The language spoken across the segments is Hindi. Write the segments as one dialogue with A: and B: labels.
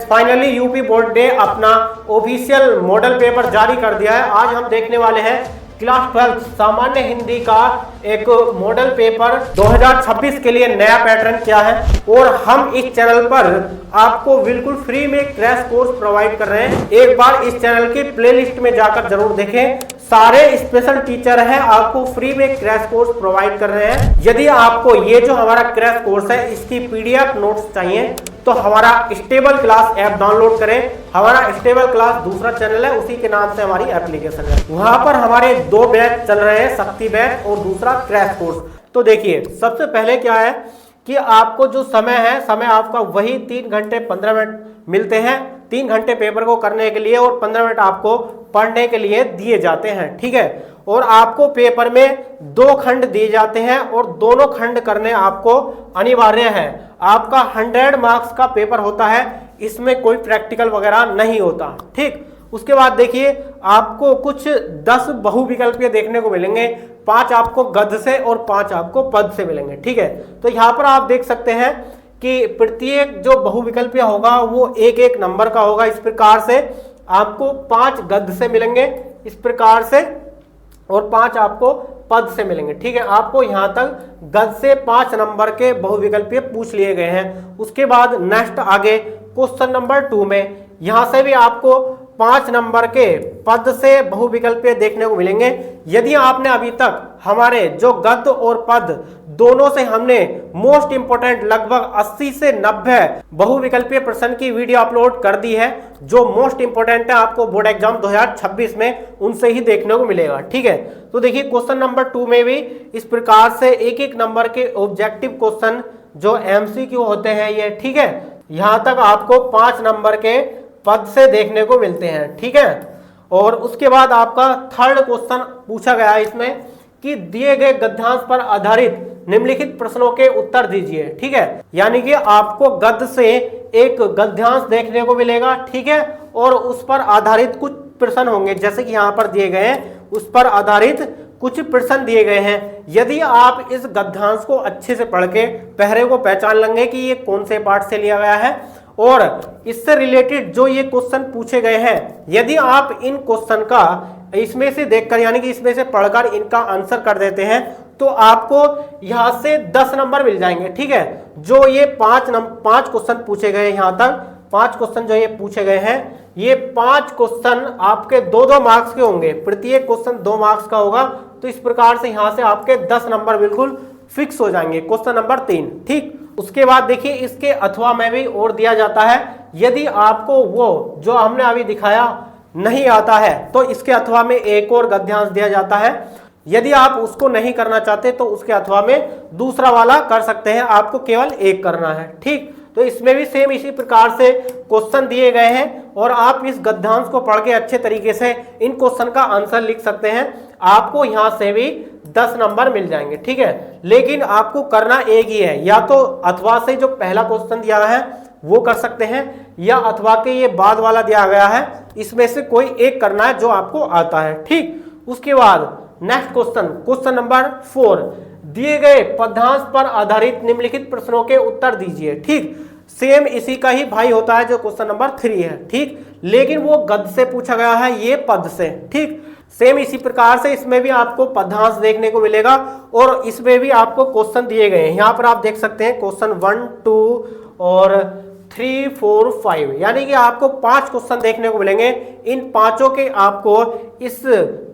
A: फाइनली यूपी बोर्ड ने अपना ऑफिशियल मॉडल पेपर जारी कर दिया है। आज हम देखने वाले हैं क्लास 12 सामान्य हिंदी का एक मॉडल पेपर 2026 के लिए नया पैटर्न क्या है, और हम इस चैनल पर आपको बिल्कुल फ्री में क्रैश कोर्स प्रोवाइड कर रहे हैं। एक बार इस चैनल की प्लेलिस्ट में जाकर जरूर देखें, सारे स्पेशल टीचर हैं आपको फ्री में क्रैश कोर्स प्रोवाइड कर रहे हैं। यदि आपको ये जो हमारा क्रैश कोर्स है इसकी पीडीएफ नोट्स चाहिए तो हमारा स्टेबल क्लास ऐप डाउनलोड करें। हमारा स्टेबल क्लास दूसरा चैनल है, उसी के नाम से हमारी एप्लीकेशन है। वहां पर हमारे 2 बैच चल रहे हैं, शक्ति बैच और दूसरा क्रैश कोर्स। तो देखिए, सबसे पहले क्या है कि आपको जो समय है, समय आपका वही 3 घंटे 15 मिनट मिलते हैं 3 घंटे पेपर को करने के लिए, और 15 मिनट आपको पढ़ने के लिए दिए जाते हैं। ठीक है, और आपको पेपर में 2 खंड दिए जाते हैं और दोनों खंड करने आपको अनिवार्य है। आपका 100 मार्क्स का पेपर होता है, इसमें कोई प्रैक्टिकल वगैरह नहीं होता। ठीक, उसके बाद देखिए आपको कुछ 10 बहुविकल्पीय देखने को मिलेंगे, 5 आपको गद्य से और 5 आपको पद से मिलेंगे। ठीक है, तो यहाँ पर आप देख सकते हैं कि प्रत्येक जो बहुविकल्पीय होगा वो एक एक नंबर का होगा। इस प्रकार से आपको 5 गद्य से मिलेंगे इस प्रकार से, और 5 आपको पद से मिलेंगे। ठीक है, आपको यहाँ तक गद्य से 5 नंबर के बहुविकल्पीय पूछ लिए गए हैं। उसके बाद नेक्स्ट आगे क्वेश्चन नंबर 2 में यहाँ से भी आपको 5 नंबर के पद से बहुविकल्पीय देखने को मिलेंगे। यदि आपने अभी तक हमारे जो गद्य और पद दोनों से हमने मोस्ट इंपोर्टेंट लगभग 80 से 90 बहुविकल्पीय प्रश्न की वीडियो अपलोड कर दी है, जो मोस्ट इंपोर्टेंट है आपको बोर्ड एग्जाम 2026 में, उनसे ही देखने को मिलेगा। ठीक है, तो देखिए क्वेश्चन नंबर 2 में भी इस प्रकार से एक एक नंबर के ऑब्जेक्टिव क्वेश्चन जो एमसीक्यू होते हैं ये। ठीक है, यहां तक आपको 5 नंबर के पद से देखने को मिलते हैं। ठीक है, और उसके बाद आपका 3rd क्वेश्चन पूछा गया है इसमें कि दिए गए गद्यांश पर आधारित निम्नलिखित प्रश्नों के उत्तर दीजिए। ठीक है, यानी कि आपको गद्य से एक गद्यांश देखने को मिलेगा। ठीक है, और उस पर आधारित कुछ प्रश्न होंगे, जैसे कि यहाँ पर दिए गए हैं, उस पर आधारित कुछ प्रश्न दिए गए हैं। यदि आप इस गद्यांश को अच्छे से पढ़ के पहरे को पहचान लेंगे कि ये कौन से पार्ट से लिया गया है और इससे रिलेटेड जो ये क्वेश्चन पूछे गए हैं, यदि आप इन क्वेश्चन का इसमें से देखकर यानी कि इसमें से पढ़कर इनका आंसर कर देते हैं तो आपको यहां से 10 नंबर मिल जाएंगे। ठीक है, जो ये 5 क्वेश्चन पूछे गए, यहां तक 5 क्वेश्चन जो ये पूछे गए हैं, ये 5 क्वेश्चन आपके 2-2 मार्क्स के होंगे। प्रत्येक क्वेश्चन 2 मार्क्स का होगा, तो इस प्रकार से यहां से आपके 10 नंबर बिल्कुल फिक्स हो जाएंगे। Question number 3। ठीक, उसके बाद देखिए इसके अथवा में भी और दिया जाता है। यदि आपको वो जो हमने अभी दिखाया नहीं आता है तो इसके अथवा में एक और गद्यांश दिया जाता है। यदि आप उसको नहीं करना चाहते तो उसके अथवा में दूसरा वाला कर सकते हैं, आपको केवल एक करना है। ठीक, तो इसमें भी सेम इसी प्रकार से क्वेश्चन दिए गए हैं और आप इस गद्यांश को पढ़ के अच्छे तरीके से इन क्वेश्चन का आंसर लिख सकते हैं। आपको यहां से भी 10 नंबर मिल जाएंगे। ठीक है, लेकिन आपको करना एक ही है, या तो अथवा से जो पहला क्वेश्चन दिया है वो कर सकते हैं, या अथवा के ये बाद वाला दिया गया है इसमें से कोई एक करना है जो आपको आता है। ठीक, उसके बाद नेक्स्ट क्वेश्चन नंबर 4, दिए गए पदांश पर आधारित निम्नलिखित प्रश्नों के उत्तर दीजिए। ठीक, सेम इसी का ही भाई होता है जो क्वेश्चन नंबर 3 है। ठीक, लेकिन वो गद्य से पूछा गया है, ये पद से। ठीक, सेम इसी प्रकार से इसमें भी आपको पदांश देखने को मिलेगा और इसमें भी आपको क्वेश्चन दिए गए हैं। यहाँ पर आप देख सकते हैं क्वेश्चन 1, 2 और 3, 4, 5, यानी कि आपको 5 क्वेश्चन देखने को मिलेंगे। इन 5 के आपको इस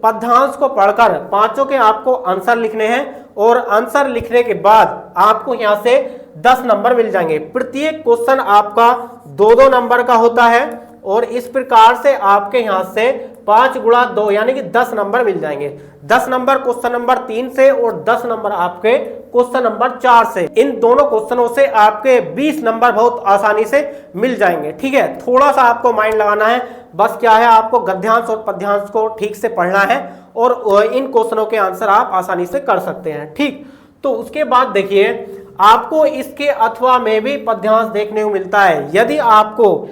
A: पदांश को पढ़कर 5 के आपको आंसर लिखने हैं, और आंसर लिखने के बाद आपको यहाँ से 10 नंबर मिल जाएंगे। प्रत्येक क्वेश्चन आपका 2-2 नंबर का होता है, और इस प्रकार से आपके यहाँ से 5 गुणा 2 यानी कि 10 नंबर मिल जाएंगे। 10 नंबर क्वेश्चन नंबर 3 से और 10 नंबर आपके क्वेश्चन नंबर 4 से। इन दोनों क्वेश्चनों से आपके 20 नंबर बहुत आसानी से मिल जाएंगे। ठीक है, थोड़ा सा आपको माइंड लगाना है, बस क्या है, आपको गद्यांश और पद्यांश को ठीक से पढ़ना है और इन क्वेश्चनों के आंसर आप आसानी से कर सकते हैं। ठीक, तो उसके बाद देखिए आपको इसके अथवा में भी पद्यांश देखने को मिलता है। यदि आपको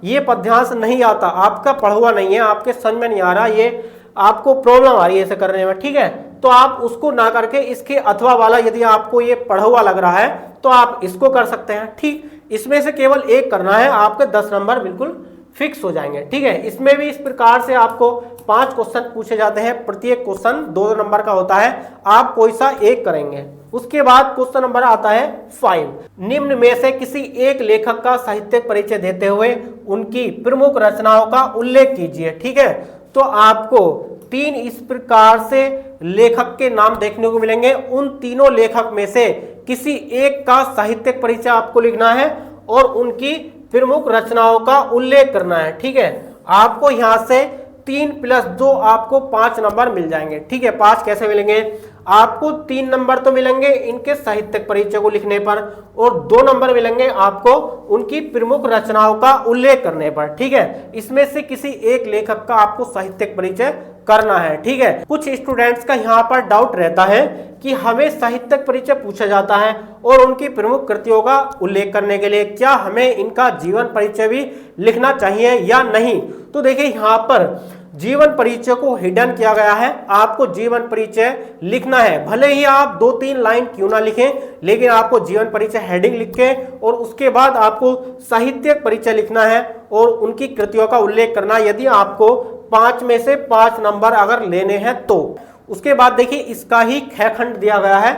A: ये पद्यांश नहीं आता, आपका पढ़ा हुआ नहीं है, आपके समझ में नहीं आ रहा, ये आपको प्रॉब्लम आ रही है इसे करने में, ठीक है, तो आप उसको ना करके इसके अथवा वाला, यदि आपको ये पढ़ा हुआ लग रहा है तो आप इसको कर सकते हैं। ठीक, इसमें से केवल एक करना है, आपके 10 नंबर बिल्कुल फिक्स हो जाएंगे। ठीक है, इसमें भी इस प्रकार से आपको 5 क्वेश्चन पूछे जाते हैं, प्रत्येक क्वेश्चन 2 नंबर का होता है, आप कोई सा एक करेंगे। उसके बाद क्वेश्चन नंबर आता है 5, निम्न में से किसी एक लेखक का साहित्यिक परिचय देते हुए उनकी प्रमुख रचनाओं का उल्लेख कीजिए। ठीक है, तो आपको 3 इस प्रकार से लेखक के नाम देखने को मिलेंगे, उन तीनों लेखक में से किसी एक का साहित्यिक परिचय आपको लिखना है और उनकी प्रमुख रचनाओं का उल्लेख करना है। ठीक है, आपको यहां से 3 + 2 आपको 5 नंबर मिल जाएंगे। ठीक है, 5 कैसे मिलेंगे, आपको 3 नंबर तो मिलेंगे इनके साहित्यिक परिचय को लिखने पर और 2 नंबर मिलेंगे आपको उनकी प्रमुख रचनाओं का उल्लेख करने पर। ठीक है, इसमें से किसी एक लेखक का आपको साहित्यिक परिचय करना है। ठीक है, कुछ स्टूडेंट्स का यहाँ पर डाउट रहता है कि हमें साहित्यिक परिचय पूछा जाता है और उनकी प्रमुख कृतियों का उल्लेख करने के लिए क्या हमें इनका जीवन परिचय भी लिखना चाहिए या नहीं। तो देखिए यहाँ पर जीवन परिचय को हिडन किया गया है, आपको जीवन परिचय लिखना है, भले ही आप 2-3 लाइन क्यों ना लिखें, लेकिन आपको जीवन परिचय हेडिंग लिख के और उसके बाद आपको साहित्यिक परिचय लिखना है और उनकी कृतियों का उल्लेख करना, यदि आपको 5 में से 5 नंबर अगर लेने हैं तो। उसके बाद देखिए इसका ही ख खंड दिया गया है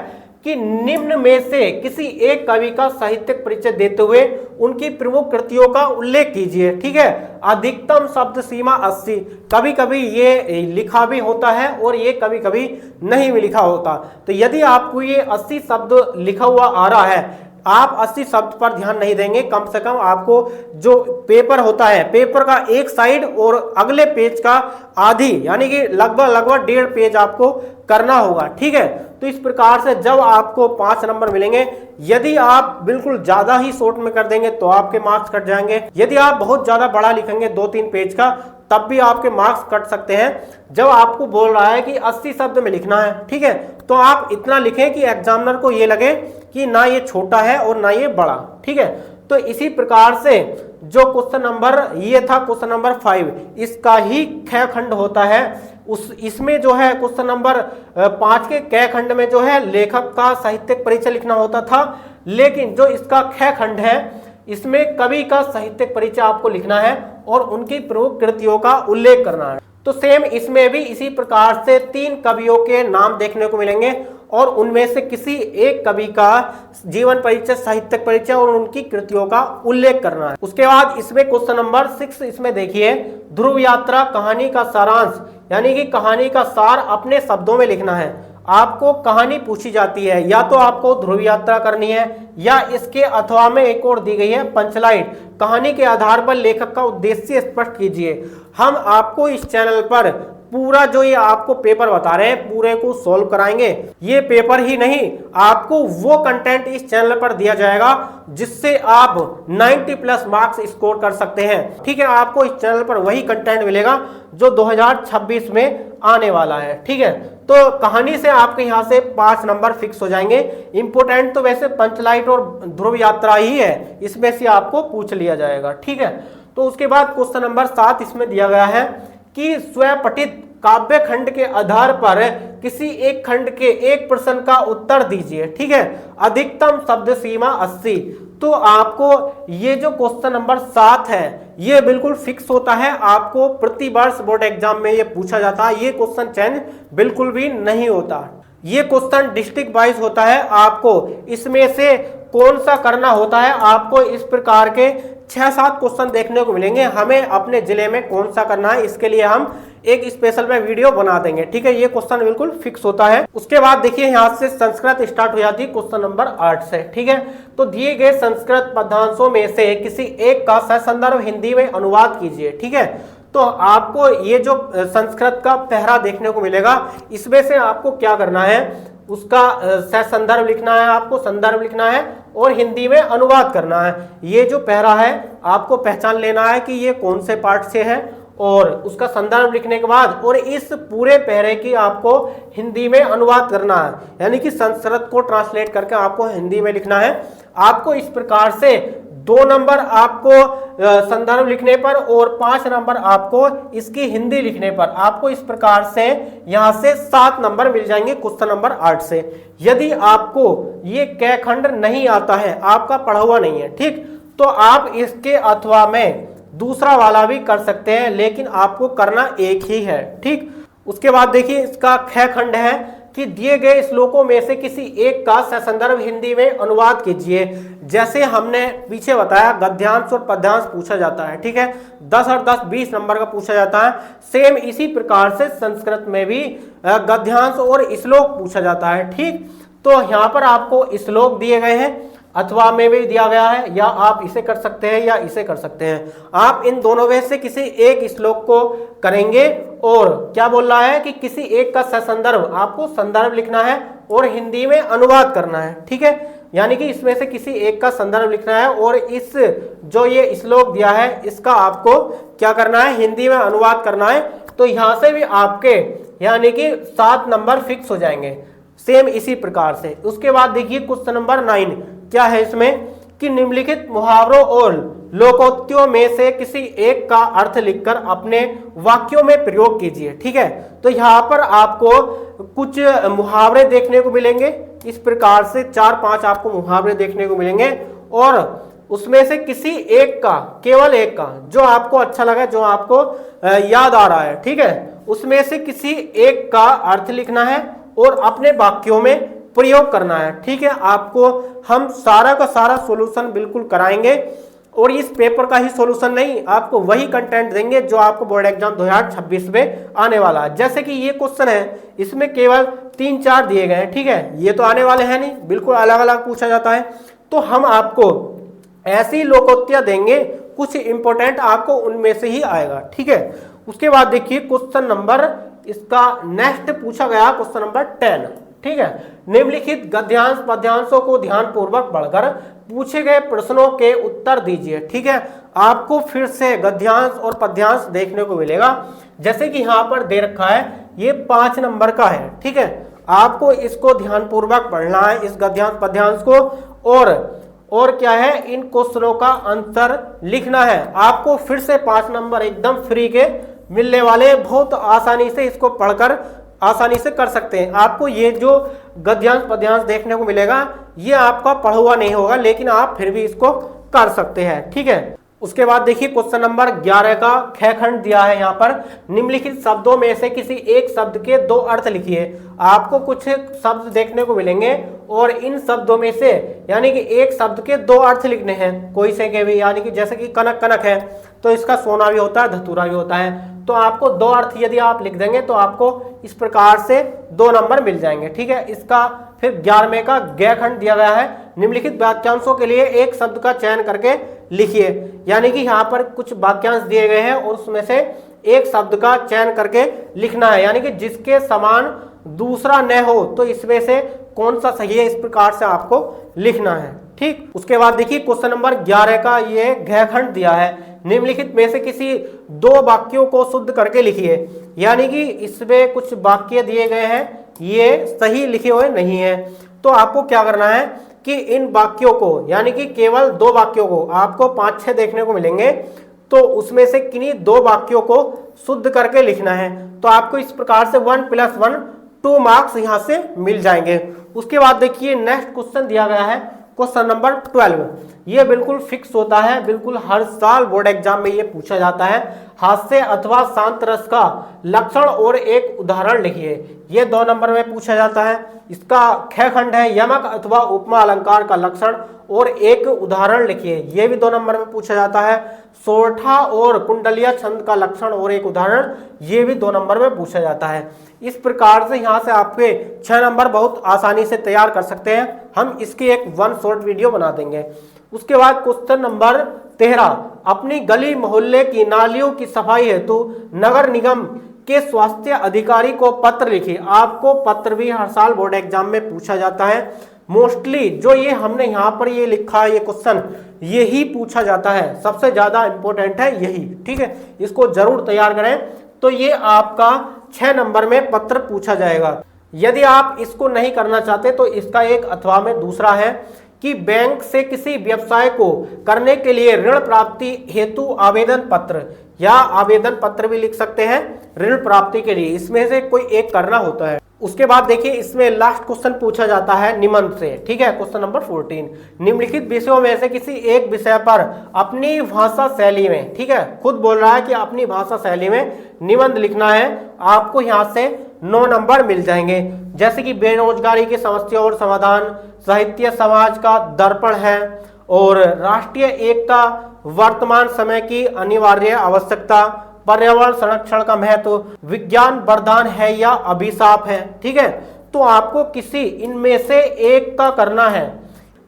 A: कि निम्न में से किसी एक कवि का साहित्यिक परिचय देते हुए उनकी प्रमुख कृतियों का उल्लेख कीजिए। ठीक है, अधिकतम शब्द सीमा 80, कभी कभी ये लिखा भी होता है और ये कभी कभी नहीं भी लिखा होता। तो यदि आपको ये 80 शब्द लिखा हुआ आ रहा है, आप 80 शब्द पर ध्यान नहीं देंगे, कम से कम आपको जो पेपर होता है, पेपर का एक साइड और अगले पेज का आधी, यानी कि लगभग 1.5 पेज आपको करना होगा। ठीक है, तो इस प्रकार से जब आपको 5 नंबर मिलेंगे, यदि आप बिल्कुल ज्यादा ही शॉर्ट में कर देंगे तो आपके मार्क्स कट जाएंगे, यदि आप बहुत ज्यादा बड़ा लिखेंगे 2-3 पेज का तब भी आपके मार्क्स कट सकते हैं। जब आपको बोल रहा है कि 80 शब्द में लिखना है, ठीक है, तो आप इतना लिखें कि एग्जामिनर को ये लगे कि ना ये छोटा है और ना ये बड़ा। ठीक है, तो इसी प्रकार से जो क्वेश्चन नंबर ये था क्वेश्चन नंबर 5, इसका ही ख खंड होता है। इसमें जो है क्वेश्चन नंबर 5 के क खंड में जो है लेखक का साहित्यिक परिचय लिखना होता था, लेकिन जो इसका ख खंड है इसमें कवि का साहित्यिक परिचय आपको लिखना है और उनकी प्रमुख कृतियों का उल्लेख करना है। तो सेम इसमें भी इसी प्रकार से 3 कवियों के नाम देखने को मिलेंगे और उनमें से किसी एक कवि का जीवन परिचय, साहित्यिक परिचय और उनकी कृतियों का उल्लेख करना है। उसके बाद इसमें क्वेश्चन नंबर 6, इसमें देखिए ध्रुव यात्रा कहानी का सारांश, यानी कि कहानी का सार अपने शब्दों में लिखना है। आपको कहानी पूछी जाती है, या तो आपको ध्रुव यात्रा करनी है या इसके अथवा में एक और दी गई है पंचलाइन, कहानी के आधार पर लेखक का उद्देश्य स्पष्ट कीजिए। हम आपको इस चैनल पर पूरा जो ये आपको पेपर बता रहे हैं पूरे को सॉल्व कराएंगे। ये पेपर ही नहीं, आपको वो कंटेंट इस चैनल पर दिया जाएगा जिससे आप 90+ मार्क्स स्कोर कर सकते हैं। ठीक है, आपको इस चैनल पर वही कंटेंट मिलेगा जो 2026 में आने वाला है। ठीक है, तो कहानी से आपके यहाँ से 5 नंबर फिक्स हो जाएंगे। इंपोर्टेंट तो वैसे पंचलाइट और ध्रुव यात्रा ही है, इसमें से आपको पूछ लिया जाएगा। ठीक है, तो उसके बाद क्वेश्चन नंबर 7 इसमें दिया गया है कि स्वपठित काव्य खंड के आधार पर किसी एक खंड के एक प्रश्न का उत्तर दीजिए। ठीक है, अधिकतम शब्द सीमा 80। तो आपको ये जो क्वेश्चन नंबर 7 है ये बिल्कुल फिक्स होता है, आपको प्रति वर्ष बोर्ड एग्जाम में ये पूछा जाता है, ये क्वेश्चन चेंज बिल्कुल भी नहीं होता। ये क्वेश्चन डिस्ट्रिक्ट वाइज होता है, आपको इसमें से कौन सा करना होता है, आपको इस प्रकार के 6-7 क्वेश्चन देखने को मिलेंगे। हमें अपने जिले में कौन सा करना है इसके लिए हम एक स्पेशल में वीडियो बना देंगे। ठीक है, ये क्वेश्चन बिल्कुल फिक्स होता है। उसके बाद देखिए यहाँ से संस्कृत स्टार्ट हो जाती है क्वेश्चन नंबर 8 से। ठीक है, तो दिए गए संस्कृत पदांशों में से किसी एक का ससंदर्भ हिंदी में अनुवाद कीजिए। ठीक है, तो आपको ये जो संस्कृत का पहरा देखने को मिलेगा, इसमें से आपको क्या करना है, उसका संदर्भ लिखना है, आपको संदर्भ लिखना है और हिंदी में अनुवाद करना है। ये जो पहरा है आपको पहचान लेना है कि ये कौन से पार्ट से है और उसका संदर्भ लिखने के बाद और इस पूरे पहरे की आपको हिंदी में अनुवाद करना है, यानी कि संस्कृत को ट्रांसलेट करके आपको हिंदी में लिखना है। आपको इस प्रकार से 2 नंबर आपको संदर्भ लिखने पर और 5 नंबर आपको इसकी हिंदी लिखने पर, आपको इस प्रकार से यहां से 7 नंबर मिल जाएंगे क्वेश्चन नंबर 8 से। यदि आपको ये क खंड नहीं आता है, आपका पढ़ा हुआ नहीं है, ठीक, तो आप इसके अथवा में दूसरा वाला भी कर सकते हैं, लेकिन आपको करना एक ही है। ठीक, उसके बाद देखिए इसका ख खंड है कि दिए गए श्लोकों में से किसी एक का ससंदर्भ हिंदी में अनुवाद कीजिए। जैसे हमने पीछे बताया गद्यांश और पद्यांश पूछा जाता है, ठीक है, 10 और 10 20 नंबर का पूछा जाता है। सेम इसी प्रकार से संस्कृत में भी गद्यांश और श्लोक पूछा जाता है। ठीक, तो यहाँ पर आपको श्लोक दिए गए हैं, अथवा में भी दिया गया है, या आप इसे कर सकते हैं या इसे कर सकते हैं। आप इन दोनों में से किसी एक श्लोक को करेंगे और क्या बोल रहा है कि किसी एक का ससंदर्भ, आपको संदर्भ लिखना है और हिंदी में अनुवाद करना है। ठीक है, यानी कि इसमें से किसी एक का संदर्भ लिखना है और इस जो ये श्लोक दिया है इसका आपको क्या करना है, हिंदी में अनुवाद करना है। तो यहाँ से भी आपके यानी कि 7 नंबर फिक्स हो जाएंगे, सेम इसी प्रकार से। उसके बाद देखिए क्वेश्चन नंबर 9 क्या है इसमें कि निम्नलिखित मुहावरों और लोकोक्तियों में से किसी एक का अर्थ लिखकर अपने वाक्यों में प्रयोग कीजिए। ठीक है, तो यहाँ पर आपको कुछ मुहावरे देखने को मिलेंगे, इस प्रकार से 4-5 आपको मुहावरे देखने को मिलेंगे और उसमें से किसी एक का, केवल एक का जो आपको अच्छा लगा, जो आपको याद आ रहा है, ठीक है, उसमें से किसी एक का अर्थ लिखना है और अपने वाक्यों में प्रयोग करना है। ठीक है, आपको हम सारा का सारा सॉल्यूशन बिल्कुल कराएंगे और इस पेपर का ही सॉल्यूशन नहीं, आपको वही कंटेंट देंगे जो आपको बोर्ड एग्जाम 2026 में आने वाला है। जैसे कि ये क्वेश्चन है, इसमें केवल 3-4 दिए गए हैं। ठीक है, ये तो आने वाले हैं नहीं, बिल्कुल अलग अलग पूछा जाता है। तो हम आपको ऐसी लोकोक्तियां देंगे, कुछ इंपॉर्टेंट आपको उनमें से ही आएगा। ठीक है, उसके बाद देखिए क्वेश्चन नंबर इसका नेक्स्ट पूछा गया क्वेश्चन नंबर 10। ठीक है, निम्नलिखित गद्यांश पद्यांशों को ध्यानपूर्वक पढ़कर पूछे गए प्रश्नों के उत्तर दीजिए। ठीक है, आपको फिर से गद्यांश और पद्यांश देखने को मिलेगा, जैसे कि यहाँ पर दे रखा है, ये 5 नंबर का है। ठीक है, आपको इसको ध्यानपूर्वक पढ़ना है, इस गद्यांश पद्यांश को, और क्या है, इन क्वेश्चनों का आंसर लिखना है। आपको फिर से 5 नंबर एकदम फ्री के मिलने वाले, बहुत आसानी से इसको पढ़कर आसानी से कर सकते हैं। आपको ये जो गद्यांश पद्यांश देखने को मिलेगा ये आपका पढ़ा हुआ नहीं होगा, लेकिन आप फिर भी इसको कर सकते हैं। ठीक है, उसके बाद देखिए क्वेश्चन नंबर 11 का ख खंड दिया है यहाँ पर, निम्नलिखित शब्दों में से किसी एक शब्द के 2 अर्थ लिखिए। आपको कुछ शब्द देखने को मिलेंगे और इन शब्दों में से यानी कि एक शब्द के 2 अर्थ लिखने हैं, कोई से के भी, यानी कि जैसे कि कनक कनक है तो इसका सोना भी होता है, धतूरा भी होता है। तो आपको 2 अर्थ यदि आप लिख देंगे तो आपको इस प्रकार से 2 नंबर मिल जाएंगे। ठीक है, इसका फिर 11वें का ग खंड दिया गया है, निम्नलिखित वाक्यांशों के लिए एक शब्द का चयन करके लिखिए। यानी कि यहाँ पर कुछ वाक्यांश दिए गए हैं और उसमें से एक शब्द का चयन करके लिखना है, यानी कि जिसके समान दूसरा न हो तो इसमें से कौन सा सही है, इस प्रकार से आपको लिखना है। ठीक, उसके बाद देखिए क्वेश्चन नंबर 11 का ये घ खंड दिया है, निम्नलिखित में से किसी 2 वाक्यों को शुद्ध करके लिखिए। यानी कि इसमें कुछ वाक्य दिए गए हैं, ये सही लिखे हुए नहीं है, तो आपको क्या करना है कि इन वाक्यों को, यानी कि केवल 2 वाक्यों को, आपको 5-6 देखने को मिलेंगे, तो उसमें से किन्हीं 2 वाक्यों को शुद्ध करके लिखना है। तो आपको इस प्रकार से 1 + 1 2 मार्क्स यहाँ से मिल जाएंगे। उसके बाद देखिए नेक्स्ट क्वेश्चन दिया गया है क्वेश्चन नंबर 12। ये बिल्कुल फिक्स होता है, बिल्कुल हर साल बोर्ड एग्जाम में ये पूछा जाता है। हास्य अथवा शांत रस का लक्षण और एक उदाहरण लिखिए। ये 2 नंबर में पूछा जाता है। इसका ख खंड है, यमक अथवा उपमा अलंकार का लक्षण और एक उदाहरण लिखिए। ये भी 2 नंबर में पूछा जाता है। सोरठा और कुंडलिया छंद का लक्षण और एक उदाहरण, ये भी 2 नंबर में पूछा जाता है। इस प्रकार से यहाँ से आपके 6 नंबर बहुत आसानी से तैयार कर सकते हैं। हम इसकी एक 1 शॉर्ट वीडियो बना देंगे। उसके बाद क्वेश्चन नंबर 13, अपनी गली मोहल्ले की नालियों की सफाई हेतु नगर निगम के स्वास्थ्य अधिकारी को पत्र लिखिए। आपको पत्र भी हर साल बोर्ड एग्जाम में पूछा जाता है। मोस्टली जो ये हमने यहाँ पर ये लिखा है, ये क्वेश्चन यही पूछा जाता है, सबसे ज्यादा इंपॉर्टेंट है यही। ठीक है, इसको जरूर तैयार करें। तो ये आपका 6 नंबर में पत्र पूछा जाएगा। यदि आप इसको नहीं करना चाहते तो इसका एक अथवा में दूसरा है कि बैंक से किसी व्यवसाय को करने के लिए ऋण प्राप्ति हेतु आवेदन पत्र, या आवेदन पत्र भी लिख सकते हैं ऋण प्राप्ति के लिए, इसमें से कोई एक करना होता है। उसके बाद देखिए इसमें लास्ट क्वेश्चन पूछा जाता है निबंध से, ठीक है। क्वेश्चन नंबर 14, निम्नलिखित विषयों में से किसी एक विषय पर अपनी भाषा शैली में, ठीक है, खुद बोल रहा है कि अपनी भाषा शैली में निबंध लिखना है। आपको यहाँ से 9 नंबर मिल जाएंगे, जैसे कि बेरोजगारी की समस्या और समाधान, साहित्य समाज का दर्पण है, और राष्ट्रीय एकता वर्तमान समय की अनिवार्य आवश्यकता, पर्यावरण संरक्षण का महत्व, विज्ञान वरदान है या अभिशाप है, ठीक है। तो आपको किसी इनमें से एक का करना है।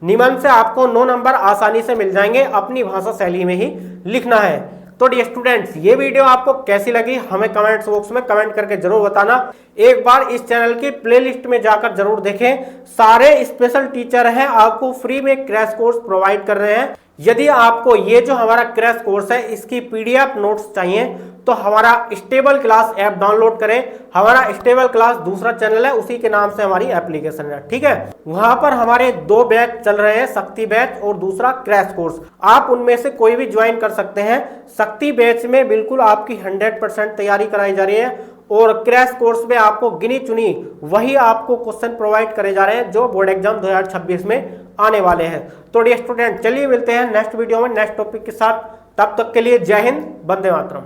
A: निबंध से आपको 9 नंबर आसानी से मिल जाएंगे, अपनी भाषा शैली में ही लिखना है। तो डियर स्टूडेंट्स, ये वीडियो आपको कैसी लगी हमें कमेंट्स बॉक्स में कमेंट करके जरूर बताना। एक बार इस चैनल की प्लेलिस्ट में जाकर जरूर देखें, सारे स्पेशल टीचर हैं आपको फ्री में क्रैश कोर्स प्रोवाइड कर रहे हैं। यदि आपको ये जो हमारा क्रैश कोर्स है इसकी पीडीएफ नोट्स चाहिए तो हमारा स्टेबल क्लास ऐप डाउनलोड करें। हमारा स्टेबल क्लास दूसरा चैनल है, उसी के नाम से हमारी एप्लीकेशन है, ठीक है। वहां पर हमारे 2 बैच चल रहे हैं, शक्ति बैच और दूसरा क्रैश कोर्स। आप उनमें से कोई भी ज्वाइन कर सकते हैं। शक्ति बैच में बिल्कुल आपकी 100% तैयारी कराई जा रही है, और क्रैश कोर्स में आपको गिनी चुनी वही आपको क्वेश्चन प्रोवाइड करे जा रहे हैं जो बोर्ड एग्जाम 2026 में आने वाले हैं। तो डियर स्टूडेंट, चलिए मिलते हैं नेक्स्ट वीडियो में नेक्स्ट टॉपिक के साथ। तब तक के लिए जय हिंद, वंदे मातरम।